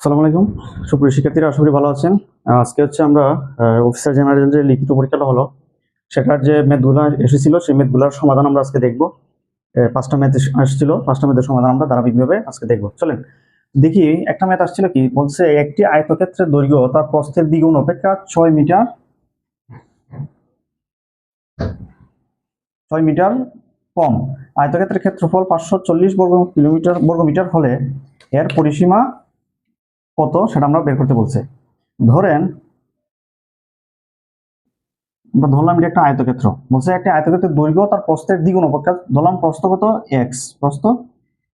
আসসালামু আলাইকুম সুপ্রিয় শিক্ষার্থীরা, আশা করি ভালো আছেন। আজকে হচ্ছে আমরা অফিসার জেনারেল যে লিখিত পরীক্ষাটা হলো সেটার যে ম্যাথগুলো এসেছিল সেই ম্যাথগুলোর সমাধান আমরা আজকে দেখব। পাঁচটা ম্যাথ আসছিল, পাঁচটা ম্যাথের সমাধান আমরা ধারাবাহিকভাবে আজকে দেখব। চলেন দেখি। একটা ম্যাথ আসছিল কি বলছে, একটি আয়তক্ষেত্রের দৈর্ঘ্য তার প্রস্থের দ্বিগুণ অপেক্ষা 6 মিটার কম। আয়তক্ষেত্রের ক্ষেত্রফল 540 বর্গমিটার হলে এর পরিসীমা কত সেটা আমরা বের করতে বলছে। ধরেন আমরা ধরলাম এটা একটা আয়তক্ষেত্র, বলছে একটা আয়তক্ষেত্রের দৈর্ঘ্য তার প্রস্থের দ্বিগুণ অপেক্ষা, ধরলাম প্রস্থ কত এক্স, প্রস্থ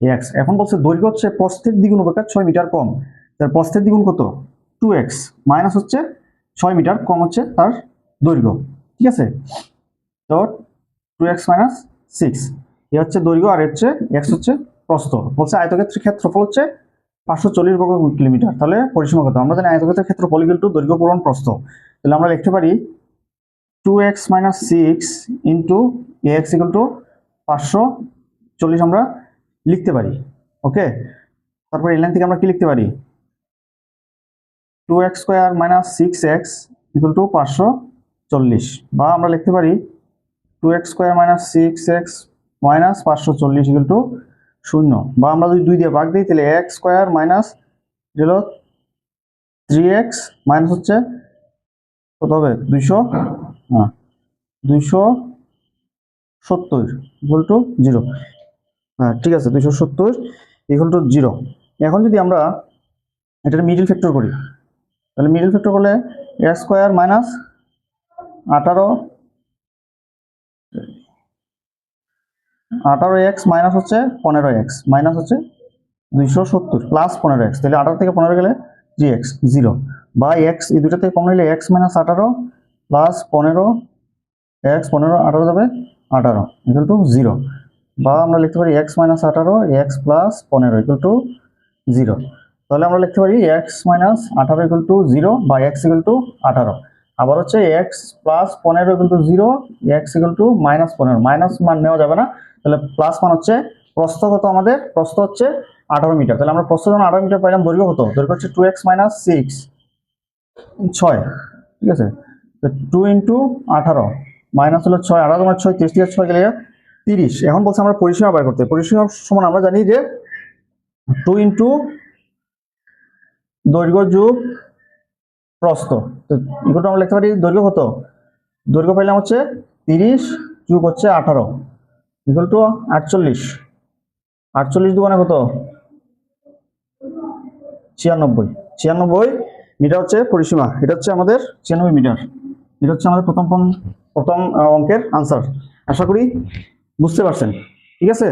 এক্স। এখন বলছে দৈর্ঘ্য হচ্ছে প্রস্থের দ্বিগুণ অপেক্ষা 6 মিটার কম। তার প্রস্থের দ্বিগুণ কত 2x, মাইনাস হচ্ছে 6 মিটার কম হচ্ছে তার দৈর্ঘ্য। ঠিক আছে, তো 2x মাইনাস 6 এ হচ্ছে দৈর্ঘ্য, আর হচ্ছে এক্স হচ্ছে প্রস্থ। বলছে আয়তক্ষেত্রের ক্ষেত্রফল হচ্ছে 540 বর্গ কিলোমিটার, তাহলে পরিসীমা কত? আমরা জানি আয়তক্ষেত্রের ক্ষেত্রফল ইকুয়াল টু দৈর্ঘ্য পূরণ প্রস্থ। তাহলে আমরা লিখতে পারি 2x minus 6 into ax equal to 540 আমরা লিখতে পারি। ওকে, তারপর এই লাইন থেকে আমরা কি লিখতে পারি? 2x square minus 6x equal to 540, বা আমরা লিখতে পারি 2x square minus 6x minus 540 equal to 0, বা আমরা যদি 2 দিয়ে ভাগ দিই তাহলে x স্কয়ার মাইনাস হলো 3x মাইনাস হচ্ছে কত হবে 200, হ্যাঁ 270 ইকুয়াল টু 0। হ্যাঁ ঠিক আছে, 270 ইকুয়াল টু 0। এখন যদি আমরা এটার মিডল ফ্যাক্টর করি, তাহলে মিডল ফ্যাক্টর করলে এ স্কোয়ার মাইনাস 18x মাইনাস হচ্ছে 15x মাইনাস হচ্ছে 270 প্লাস 15x, তাহলে 18 থেকে 15 গেলে 3x 0, বা x এই দুটো থেকে কম হলে x মাইনাস 18 প্লাস 15 x 15 18 যাবে 18 ইকুয়াল টু 0, বা আমরা লিখতে পারি x minus 18 x plus 15 equal to 0। তাহলে আমরা লিখতে পারি x মাইনাস 18 ইকুয়াল টু 0 বা x ইকুয়াল টু 18। আবার হচ্ছে x plus 15 equal to 0, x equal to minus 15, minus মান নেওয়া যাবে না, তাহলে প্লাস মান হচ্ছে প্রস্থ কত? আমাদের প্রস্থ হচ্ছে 18 মিটার। তাহলে আমরা প্রস্থ যখন 18 মিটার পাইলাম, দৈর্ঘ্য কত? দৈর্ঘ্য হচ্ছে 2x মাইনাস 6 6, ঠিক আছে। তো 2 ইন্টু 18 মাইনাস হলো 6, 18 তোমার 6 30 6 গেলে 30। এখন বলছে আমরা পরিসীমা বের করতে। পরিসীমা সমান আমরা জানি যে 2 ইন্টু দৈর্ঘ্য যোগ প্রস্থ। তো এগুলো আমরা লিখতে পারি দৈর্ঘ্য কত? দৈর্ঘ্য পাইলাম হচ্ছে 30 যোগ হচ্ছে 18 ইকুয়াল টু 48। 48 দুগুণে কত? 96। 96 মিটার হচ্ছে পরিসীমা। এটা হচ্ছে আমাদের 96 মিটার। এটা হচ্ছে আমাদের প্রথম অঙ্কের আনসার। আশা করি বুঝতে পারছেন। ঠিক আছে,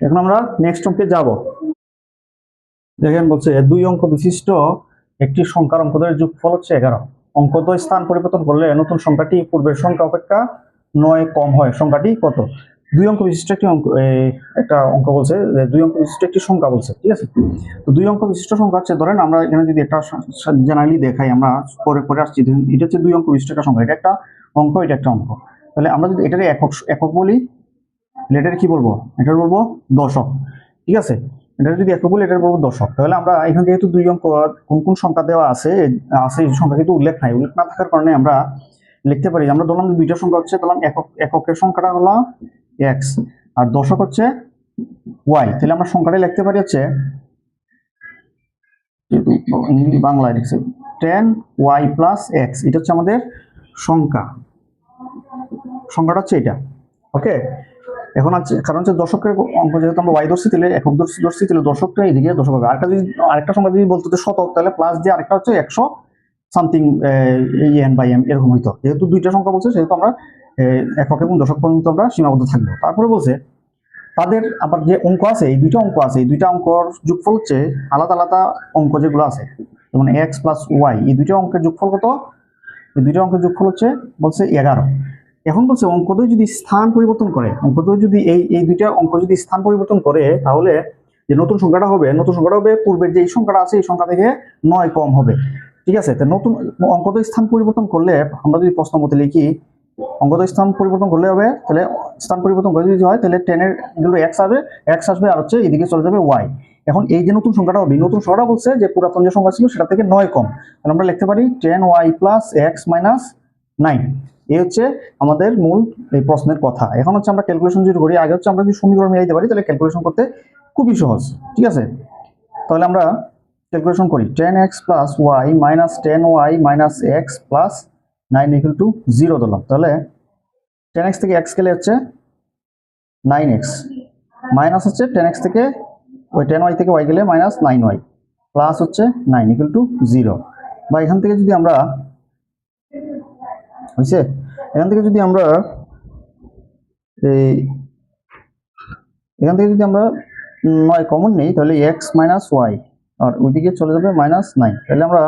এখন আমরা নেক্সট অঙ্কে যাব। দেখেন বলছে 2 অঙ্ক বিশিষ্ট একটি সংখ্যার অঙ্কদ্বয়ের যোগফল হচ্ছে 11। অঙ্কদ্বয় স্থান পরিবর্তন করলে নতুন সংখ্যাটি পূর্বের সংখ্যা অপেক্ষা 9 কম হয়, সংখ্যাটি কত? 2 অঙ্ক বিশিষ্ট একটি একটা অঙ্ক বলছে, 2 অঙ্ক বিশিষ্ট একটি সংখ্যা বলছে। ঠিক আছে, তো 2 অঙ্ক বিশিষ্ট সংখ্যা হচ্ছে, ধরেন আমরা এখানে যদি একটা জেনারেলি দেখাই, আমরা পরে পরে আসছি। এটা হচ্ছে 2 অঙ্ক বিশিষ্ট একটা সংখ্যা, এটা একটা অঙ্ক, এটা একটা অঙ্ক। তাহলে আমরা যদি এটার একক একক বলি, এটার কি বলবো? এটার বলবো দশক। ঠিক আছে, এটা যদি একক বলি এটার বলবো দশক। তাহলে আমরা এখানে যেহেতু 2 অঙ্ক কোন কোন সংখ্যা দেওয়া আছে এই সংখ্যা কিন্তু উল্লেখ নাই, উল্লেখ না থাকার কারণে আমরা লিখতে পারি, আমরা ধরলাম যে 2টা সংখ্যা হচ্ছে, ধরলাম এককের সংখ্যাটা হলো x আর দশক হচ্ছে y। তাহলে আমরা সংখ্যাটা লিখতে পারি হচ্ছে, যেহেতু বাংলায় লিখছে 10y প্লাস x, এটা হচ্ছে আমাদের সংখ্যাটা হচ্ছে এটা। ওকে, এখন আছে কারণ হচ্ছে দশকের অঙ্ক, যেহেতু আমরা y ধরছি তাহলে একক ধরছি, তাহলে দশকটা এইদিকে দশক হবে। আরেকটা সংখ্যা যদি বলতো যে শতক, তাহলে প্লাস দিয়ে আরেকটা হচ্ছে 100 সামথিং এন বাই এম এরকম হইতো। যেহেতু 2টা সংখ্যা বলছে সেহেতু আমরা একক এবং দশক পর্যন্ত আমরা সীমাবদ্ধ থাকবো। তারপরে বলছে তাদের আবার যে অঙ্ক আছে, এই 2টা অঙ্ক আছে, এই 2টা অঙ্কর যোগফল হচ্ছে আলাদা আলাদা অঙ্ক যেগুলো আছে, যেমন এক্স প্লাস ওয়াই, এই 2টা অঙ্কের যোগফল কত? এই 2টা অঙ্কের যোগফল হচ্ছে বলছে 11। এখন বলছে অঙ্কদ্বয় যদি স্থান পরিবর্তন করে, অঙ্কদ্বয় যদি এই 2টা অঙ্ক যদি স্থান পরিবর্তন করে, তাহলে যে নতুন সংখ্যাটা হবে পূর্বের যে সংখ্যাটা আছে এই সংখ্যা থেকে 9 কম হবে। ঠিক আছে, তো নতুন অঙ্কদ্বয় স্থান পরিবর্তন করলে আমরা যদি প্রশ্ন মতে লিখি, অঙ্কদ্বয় স্থান পরিবর্তন করলে হবে, তাহলে স্থান পরিবর্তন করে যদি হয় তাহলে 10 এর যেগুলো x আসবে আর হচ্ছে এদিকে চলে যাবে y। এখন এই যে নতুন সংখ্যাটা হবে, নতুন সংখ্যাটা বলছে যে পুরাতন যে সংখ্যা ছিল সেটা থেকে 9 কম, তাহলে আমরা লিখতে পারি 10y প্লাস x মাইনাস 9। এই হচ্ছে আমাদের মূল এই প্রশ্নের কথা। এখন হচ্ছে আমরা ক্যালকুলেশন যদি করি, আগে হচ্ছে আমরা যদি সমীকরণ মিলাইতে পারি তাহলে ক্যালকুলেশন করতে খুবই সহজ, ঠিক আছে। তাহলে আমরা ক্যালকুলেশন করি 10x plus y minus 10y minus x plus 9 equal to 0 দিলাম। তাহলে 10x থেকে x গেলে হচ্ছে 9x, মাইনাস হচ্ছে 10x থেকে ওই 10y থেকে y গেলে মাইনাস 9y, প্লাস হচ্ছে 9 ইকুয়াল টু 0। বা এখান থেকে যদি আমরা হয়েছে, এখান থেকে যদি আমরা এই এখান থেকে যদি আমরা 9 কমন নেই তাহলে x মাইনাস y, আর ওইদিকে চলে যাবে মাইনাস 9। তাহলে আমরা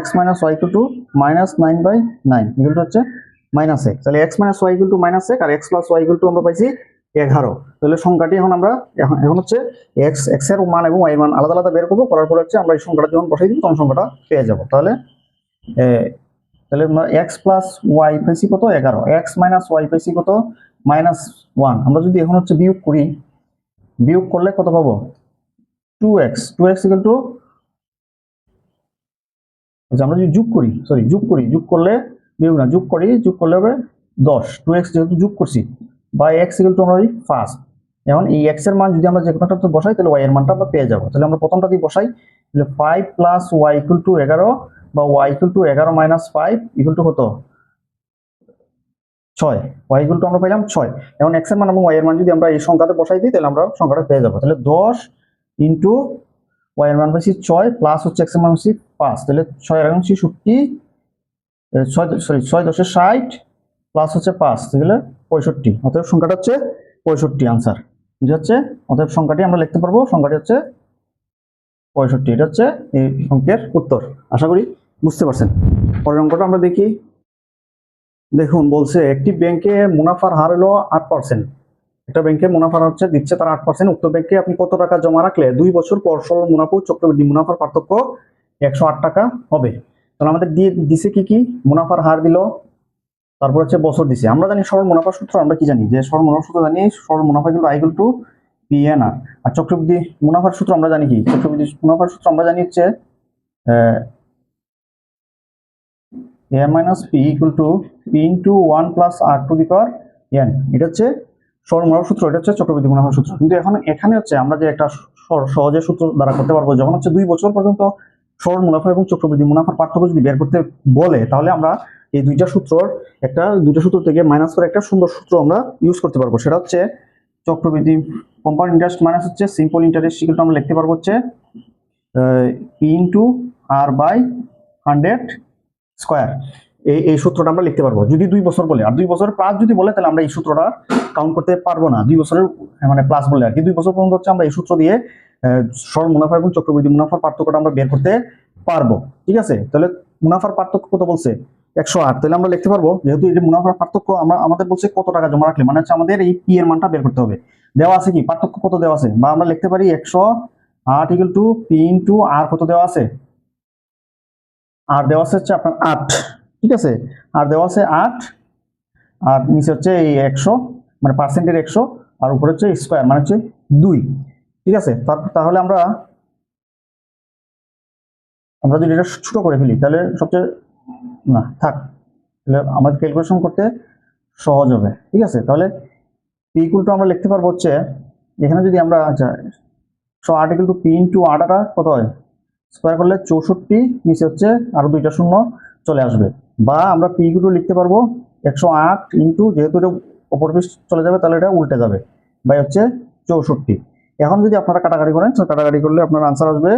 x minus y equal to minus 9/9 equal to হচ্ছে মাইনাস x। তাহলে x minus y equal to minus x আর x plus y equal to আমরা পাইছি 11। তাহলে সংখ্যাটি এখন আমরা এখন হচ্ছে x এর মান এবং y এর মান আলাদা আলাদা বের করবো, করার পর হচ্ছে আমরা এই সংখ্যাটা যখন বসাই দিব তখন সংখ্যাটা পেয়ে যাব। তাহলে তাহলে আমরা x প্লাস y পাইছি কত 11, x মাইনাস y পাইছি কত মাইনাস 1। আমরা যদি এখন হচ্ছে বিয়োগ করি, বিয়োগ করলে কত পাবো 2x ইকুয়াল টু, আমরা যদি যোগ করি, সরি যোগ করলে বিয়োগ না, যোগ করলে হবে 10, 2x যেহেতু যোগ করছি, বা x ইকুয়াল টু আমরা 5। এখন এই x এর মান যদি আমরা যে কোনোটা বসাই তাহলে y এর মানটা আমরা পেয়ে যাব। তাহলে আমরা প্রথমটা দিয়ে বসাই, তাহলে 5 প্লাস y ইকুয়াল টু 11 বা y equal two 11 minus 5 equal to কত 6, y ইকুয়াল টু আমরা পেলাম 6। এখন x এর মান এবং y এর মান যদি আমরা এই সংখ্যাতে বসাই দিই তাহলে আমরা সংখ্যাটা পেয়ে যাব। তাহলে 10 ইনটু y এর মান পাইছি 6 প্লাস হচ্ছে x এর মান হচ্ছে 5, তাহলে 6 এর মান 66, 6 10 60 প্লাস হচ্ছে 5 তাহলে 65। অতএব সংখ্যাটা হচ্ছে 65 আনসার। এটা হচ্ছে অতএব সংখ্যাটি আমরা লিখতে পারবো, সংখ্যাটি হচ্ছে 65। এটা হচ্ছে এই অঙ্কের উত্তর। আশা করি বুঝতে পারছেন। পরের অঙ্কটা আমরা দেখি। দেখুন বলছে একটি ব্যাংকে মুনাফার হার হলো 8%। একটা ব্যাংকে মুনাফার হচ্ছে দিচ্ছে তার 8%। উক্ত ব্যাংকে আপনি কত টাকা জমা রাখলে 2 বছর পর সরল মুনাফা ও চক্রবৃদ্ধি মুনাফার পার্থক্য 108 টাকা হবে। তাহলে আমাদের দিছে কি কি, মুনাফার হার দিল, তারপর হচ্ছে বছর দিছে। আমরা জানি সরল মুনাফার সূত্র, আমরা কি জানি যে সরল মুনাফার সূত্র জানি, সরল মুনাফা equal I equal to PNR. আর চক্রবৃদ্ধি মুনাফার সূত্র আমরা জানি কি, চক্রবৃদ্ধি মুনাফার সূত্র আমরা জানি হচ্ছে a minus p equal to p into 1 plus r to the power n। এটা হচ্ছে সরল মুনাফার সূত্র, এটা হচ্ছে চক্রবৃদ্ধি মুনাফার সূত্র। কিন্তু এখন এখানে হচ্ছে আমরা যে একটা সহজে সূত্র দ্বারা করতে পারবো, যখন হচ্ছে 2 বছর পর্যন্ত সরল মুনাফা এবং চক্রবৃদ্ধি মুনাফার পার্থক্য যদি বের করতে বলে, তাহলে আমরা এই দুইটা সূত্র থেকে মাইনাস করে একটা সুন্দর সূত্র আমরা ইউজ করতে পারবো। সেটা হচ্ছে চক্রবৃদ্ধি কম্পাউন্ড ইন্টারেস্ট মাইনাস হচ্ছে সিম্পল ইন্টারেস্ট ইকুয়াল টু আমরা লিখতে পারবো হচ্ছে p into r by 100 square. এই সূত্রটা আমরা লিখতে পারবো যদি 2 বছর বলে। আর 2 বছরের প্লাস যদি বলে তাহলে আমরা এই সূত্রটা কাউন্ট করতে পারবো না। 2 বছরের মানে প্লাস বলে আর কি, 2 বছর পর্যন্ত হচ্ছে আমরা এই সূত্র দিয়ে সরল মুনাফা এবং চক্রবৃদ্ধি মুনাফার পার্থক্যটা আমরা বের করতে পারবো, ঠিক আছে। তাহলে মুনাফার পার্থক্য কত বলছে 108। তাহলে আমরা লিখতে পারবো, যেহেতু এই যে মুনাফার পার্থক্য আমাদের বলছে কত টাকা জমা রাখলে, মানে হচ্ছে আমাদের এই পি এর মানটা বের করতে হবে। দেওয়া আছে কি পার্থক্য কত দেওয়া আছে, বা আমরা লিখতে পারি 108 ইকুয়াল টু পি ইনটু আর কত দেওয়া আছে, আর দেওয়া আছে হচ্ছে আপনার 8, ঠিক আছে। আর দেওয়া আছে 8, আর নিচে হচ্ছে এই 100 মানে পার্সেন্টের 100, আর উপরে হচ্ছে স্কয়ার মানে হচ্ছে 2, ঠিক আছে। তাহলে আমরা যদি এটা ছোট করে ফেলি তাহলে সবচেয়ে না থাক, তাহলে আমাদের ক্যালকুলেশন করতে সহজ হবে, ঠিক আছে। তাহলে পি ইকুয়াল টু আমরা লিখতে পারবো হচ্ছে এখানে যদি আমরা আচ্ছা 108 ইকুয়াল টু পি ইনটু 8 কত হয়, স্কয়ার করলে 64, নিচে হচ্ছে আরো 2টা শূন্য চলে আসবে। বা আমরা পি ইকুয়াল টু লিখতে পারবো 108 ইনটু, যেহেতু এটা উপর পিস চলে যাবে তাহলে এটা উল্টে যাবে, বাই হচ্ছে 64। এখন যদি আপনারা কাটাকাটি করেন, কাটাকাটি করলে আপনার আনসার আসবে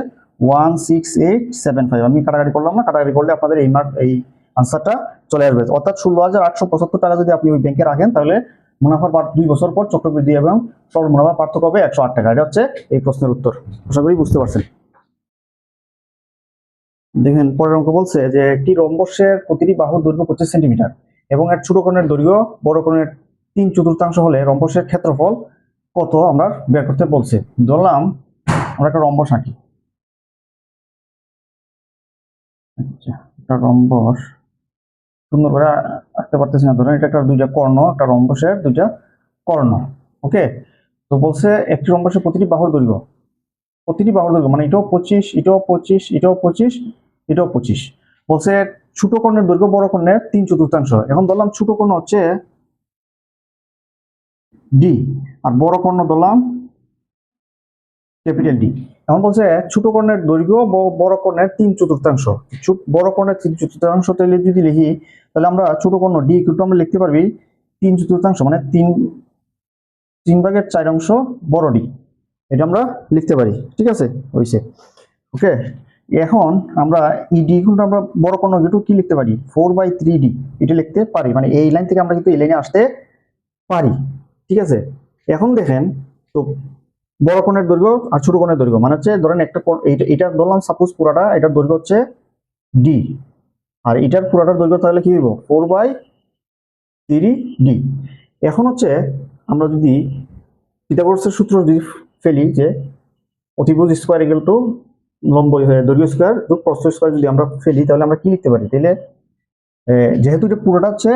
16875। আমি কাটাকাটি করলাম না, কাটাকাটি করলে আপনাদের এই আনসারটা চলে আসবে। অর্থাৎ 16,875 টাকা যদি আপনি ওই ব্যাংকে রাখেন তাহলে মুনাফার 2 বছর পর চক্রবৃদ্ধি এবং সরল মুনাফার পার্থক্য হবে 108 টাকা। এটা হচ্ছে এই প্রশ্নের উত্তর। আশা করি বুঝতে পারছেন। দেখেন পরের অঙ্ক বলছে যে একটি রম্বসের প্রতিটি বাহুর দৈর্ঘ্য 25 সেন্টিমিটার এবং এর ছোট কোণের দৈর্ঘ্য বড় কোণের 3/4 হলে রম্বসের ক্ষেত্রফল কত আমরা বের করতে বলছে। ধরলাম আমরা একটা রম্বস আঁকি, আচ্ছা একটা রম্বস সুন্দর করে আঁকতে পারতেছি না, ধরেন এটা একটা 2টা কর্ণ, একটা রম্বসের 2টা কর্ণ, ওকে। তো বলছে একটি রম্বসের প্রতিটি বাহুর দৈর্ঘ্য প্রতিটি বাহুর দৈর্ঘ্য মানে এটাও 25, এটাও 25, এটাও 25, এটাও 25। বলছে ছোট কর্ণের দৈর্ঘ্য বড় কর্ণের 3/4। এখন ধরলাম ছোট কর্ণ হচ্ছে ডি আর বড় কর্ণ ধরলাম ক্যাপিটাল ডি। এখন বলছে ছোট কর্ণের দৈর্ঘ্য বড় কর্ণের 3/4। বড় কর্ণের 3/4 তাহলে যদি লিখি তাহলে আমরা ছোট কর্ণ ডি কিন্তু আমরা লিখতে পারবি 3/4 মানে 3/4 বড় ডি, এটা আমরা লিখতে পারি। ঠিক আছে, হয়েছে। ওকে, এখন আমরা ইডি কিন্তু আমরা বড় কর্ণ কিন্তু কি লিখতে পারি 4/3d, এটা লিখতে পারি, মানে এই লাইন থেকে আমরা কিন্তু এই লাইনে আসতে পারি। ঠিক আছে, এখন দেখেন তো বড় কোণের দৈর্ঘ্য আর ছোট কোণের দৈর্ঘ্য মানে হচ্ছে ধরেন একটা এটা ধরলাম সাপোজ পুরাটা, এটার দৈর্ঘ্য হচ্ছে ডি আর এটার পুরাটার দৈর্ঘ্য তাহলে কি হইব 4/3d। এখন হচ্ছে আমরা যদি পিথাগোরাসের সূত্র যদি ফেলি যে অতিভুজ স্কয়ার ইকুয়াল টু লম্ব দৈর্ঘ্য স্কয়ার যোগ প্রস্থ স্কয়ার যদি আমরা ফেলি তাহলে আমরা কি লিখতে পারি, তাহলে যেহেতু এটা পুরোটা হচ্ছে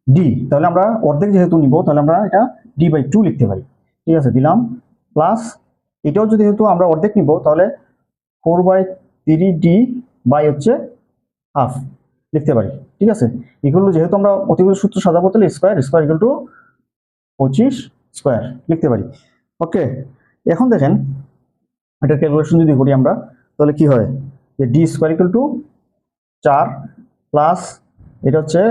ডি তাহলে আমরা অর্ধেক যেহেতু নিব তাহলে আমরা এটা d/2 লিখতে পারি। ঠিক আছে, দিলাম প্লাস এটাও যদি যেহেতু আমরা অর্ধেক নিব তাহলে 4/3d বাই হচ্ছে হাফ লিখতে পারি। ঠিক আছে, ইকুয়াল টু যেহেতু আমরা অতিভুজ সূত্র সাজাবো তাহলে স্কয়ার ইকুয়াল টু 25 স্কয়ার লিখতে পারি। ওকে, এখন দেখেন এটা ক্যালকুলেশন যদি করি আমরা তাহলে কি হয় যে D square equal to 4 plus এটা হচ্ছে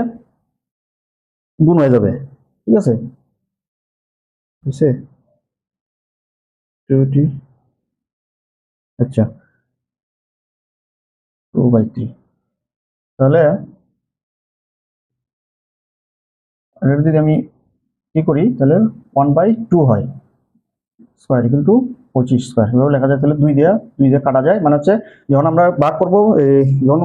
গুণ হয়ে যাবে। ঠিক আছে, বুঝছে 2d, আচ্ছা 2/3, তাহলে এটা যদি আমি কি করি তাহলে 1/2 হয় স্কয়ার ইকুয়াল টু 25 স্কয়ার, এভাবে লেখা যায়। তাহলে 2 দিয়ে কাটা যায়, মানে হচ্ছে যখন আমরা ভাগ করব যখন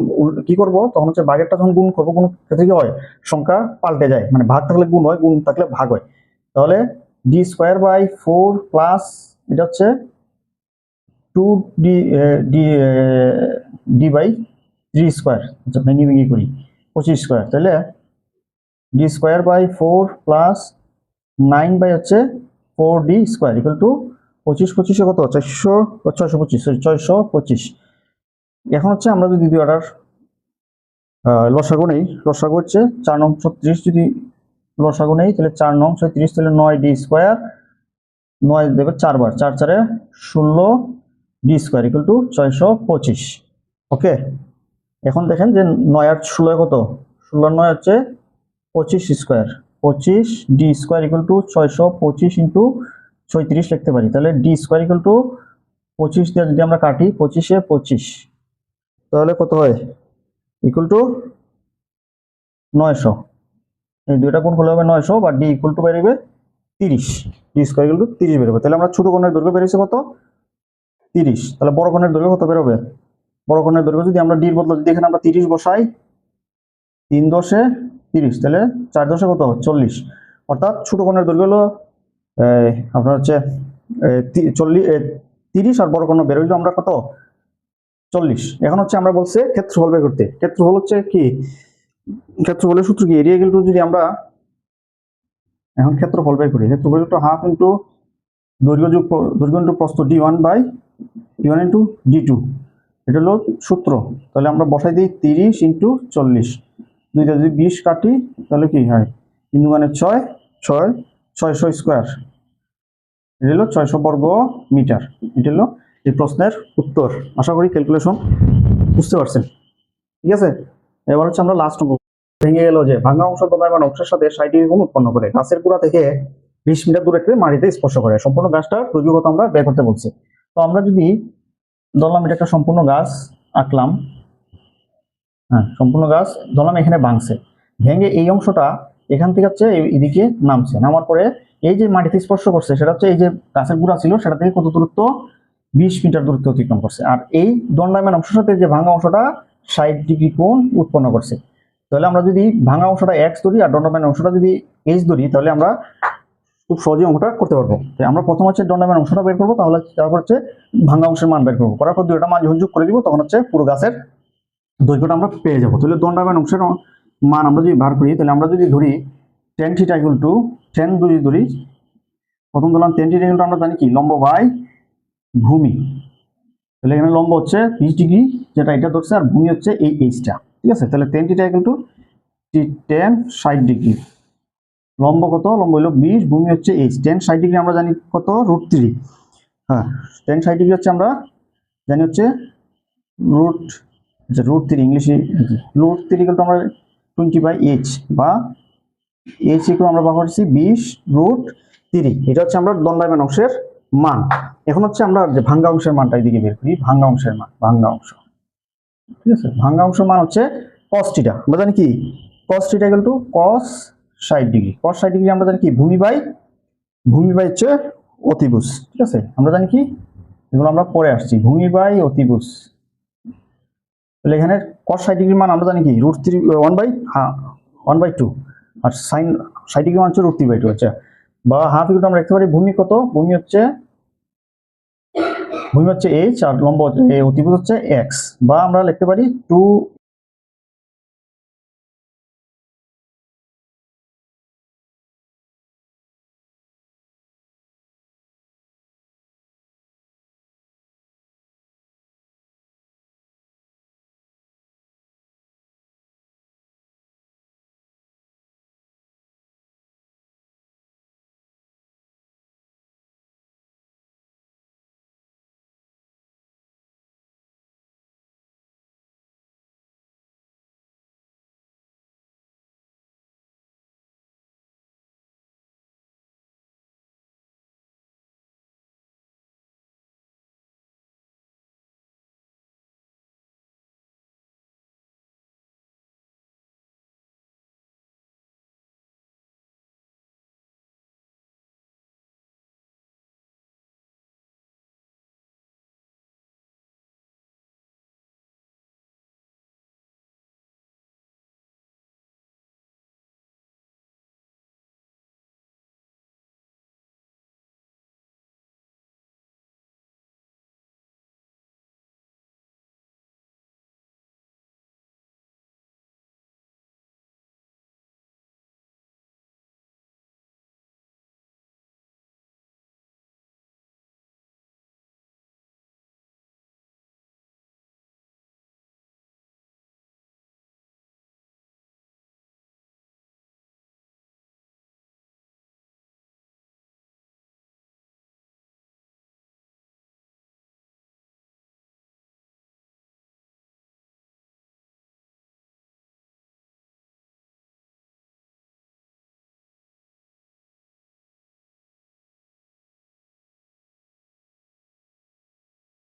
কি করব তখন হচ্ছে ভাগেরটা যখন গুণ করব কোন ক্ষেত্রে কি হয় সংখ্যা পাল্টে যায়, মানে ভাগ থাকলে গুণ হয়, গুণ থাকলে ভাগ হয়। তাহলে ডি স্কয়ার বাই 4 প্লাস এটা হচ্ছে 2d ডি d/3 স্কয়ার, আচ্ছা ভেঙে ভেঙে করি 25 স্কয়ার, তাহলে D square by 4 plus 9 by হচ্ছে 4d স্কয়ার ইকুয়াল টু 25 কত 625। এখন হচ্ছে আমরা যদি দুই অর্ডার লসাগু নেই, লসাগু হচ্ছে 4 নং 36, যদি লসাগু নেই তাহলে 4 নং 36 তাহলে 9d স্কয়ার, 9 দেবে 4 বার, 4 4 16d স্কয়ার ইকুয়াল টু 625। ওকে, এখন দেখেন যে 9 আর 16 কত, 16 9 হচ্ছে 25 square, 25d square equal to 625 into 36 লিখতে পারি। তাহলে d স্কয়ার ইকুয়াল টু 25 দিয়ে যদি আমরা কাটি 25 এ 25 তাহলে কত হয় ইকুয়াল টু 900, এই দুইটা কোণ করলে হবে 900 বা d ইকুয়াল টু বেরোবে 30, d স্কয়ার ইকুয়াল টু 30 বেরোবে। তাহলে আমরা ছোট কোণের দৈর্ঘ্য বেরিয়েছে কত 30, তাহলে বড় কোণের দৈর্ঘ্য কত বেরোবে, বড় কোণের দৈর্ঘ্য যদি আমরা d এর বদলে যদি এখানে আমরা 30 বসাই 3 10 30 তাহলে 4 10 কত 40, অর্থাৎ ছোট কোণের দৈর্ঘ্য হলো আপনার হচ্ছে 30 আর বড় কোণ বের হইলো আমরা কত 40। এখন হচ্ছে আমরা বলছে ক্ষেত্রফল বের করতে, ক্ষেত্রফল হচ্ছে কি, ক্ষেত্রফলের সূত্র কি এরিয়া ইকুয়াল টু, যদি আমরা এখন ক্ষেত্রফল বের করি ক্ষেত্রফল ইকুয়াল টু হাফ ইনটু দৈর্ঘ্য যোগ দৈর্ঘ্য ইনটু প্রস্থ d1 ইনটু d2, এটা হলো সূত্র। তাহলে আমরা বসাই দিই 30 ইনটু 40, দুইটা যদি 20 কাটি তাহলে কি হয় 3 দুগুণে 6 6 600 স্কয়ার, এটা হলো 600 বর্গ মিটার। এটা হলো এই প্রশ্নের উত্তর। আশা করি ক্যালকুলেশন বুঝতে পারছেন। ঠিক আছে, এবার হচ্ছে আমরা লাস্ট ভেঙে গেল যে ভাঙা অংশ দণ্ডায়মান অংশের সাথে 60 ডিগ্রি কোণ উৎপন্ন করে গাছের গোড়া থেকে 20 মিটার দূরে মাটিতে স্পর্শ করে, সম্পূর্ণ গাছটার দৈর্ঘ্য কত আমরা বের করতে বলছি। তো আমরা যদি ধরলাম এটা একটা সম্পূর্ণ গাছ আঁকলাম, হ্যাঁ সম্পূর্ণ গাছ ধরলাম এখানে ভাঙছে, ভেঙে এই অংশটা এখান থেকে হচ্ছে এদিকে নামছে, নামার পরে এই যে মাটিতে স্পর্শ করছে সেটা হচ্ছে এই যে গাছের গোড়া ছিল সেটা থেকে কত দূরত্ব 20 মিটার দূরত্ব অতিক্রম করছে, আর এই দণ্ডায়মান অংশের সাথে যে ভাঙা অংশটা 60 ডিগ্রি কোণ উৎপন্ন করছে। তাহলে আমরা যদি ভাঙা অংশটা এক্স ধরি আর দণ্ডায়মান অংশটা যদি এইচ ধরি তাহলে আমরা খুব সহজে অঙ্কটা করতে পারবো। আমরা প্রথম হচ্ছে দণ্ডায়মান অংশটা বের করবো, তাহলে তারপর হচ্ছে ভাঙা অংশের মান বের করবো, করার পর দুইটা মান যখন যোগ করে দিব তখন হচ্ছে পুরো গাছের দৈর্ঘ্যটা আমরা পেয়ে যাবো। তাহলে দণ্ডায়মান অংশের মান আমরা যদি বার করি তাহলে আমরা যদি ধরি tan থিটা ইকুয়াল টু 10 যদি ধরি, প্রথম ধরলাম tan থিটা ইকুয়াল টু আমরা জানি কি লম্ব বাই ভূমি, তাহলে এখানে লম্ব হচ্ছে 20 ডিগ্রি, যেটা এটা ধরছে, আর ভূমি হচ্ছে এই এইচটা। ঠিক আছে, তাহলে টেন থিটা কিন্তু টেন 60 ডিগ্রি। লম্ব কত? লম্ব হলো 20, ভূমি হচ্ছে এইচ। টেন 60 ডিগ্রি আমরা জানি কত? √3। হ্যাঁ, টেন 60 ডিগ্রি হচ্ছে আমরা জানি হচ্ছে রুট, আচ্ছা √3 ইংলিশে √3 কিন্তু আমরা 20/h, বা এইচ ইকুয়াল আমরা ব্যবহার করছি 20√3। এটা হচ্ছে আমরা দণ্ডায়মান অংশের মান। এখন হচ্ছে আমরা যে ভাঙ্গা অংশের মানটা এদিকে বের করি। ভাঙ্গা অংশের মান, ভাঙ্গা অংশ, ঠিক আছে, ভাঙ্গা অংশের মান হচ্ছে cos θ। আমরা জানি কি cos θ equal to cos 60 degree. cos 60 degree আমরা জানি কি ভূমি বাই হচ্ছে অতিভুজ। ঠিক আছে, আমরা জানি কি, এগুলো আমরা পরে আসছি, ভূমি বাই অতিভুজ। তাহলে এখানে cos 60 ডিগ্রির মান আমরা জানি কি √3 1/2, আর sin 60 ডিগ্রি মান হচ্ছে √3/2। আচ্ছা, বা হাফ ইকুয়াল আমরা লিখতে পারি ভূমি কত? ভূমি হচ্ছে h, আর লম্ব অতিভুজ হচ্ছে x, বা আমরা লিখতে পারি 2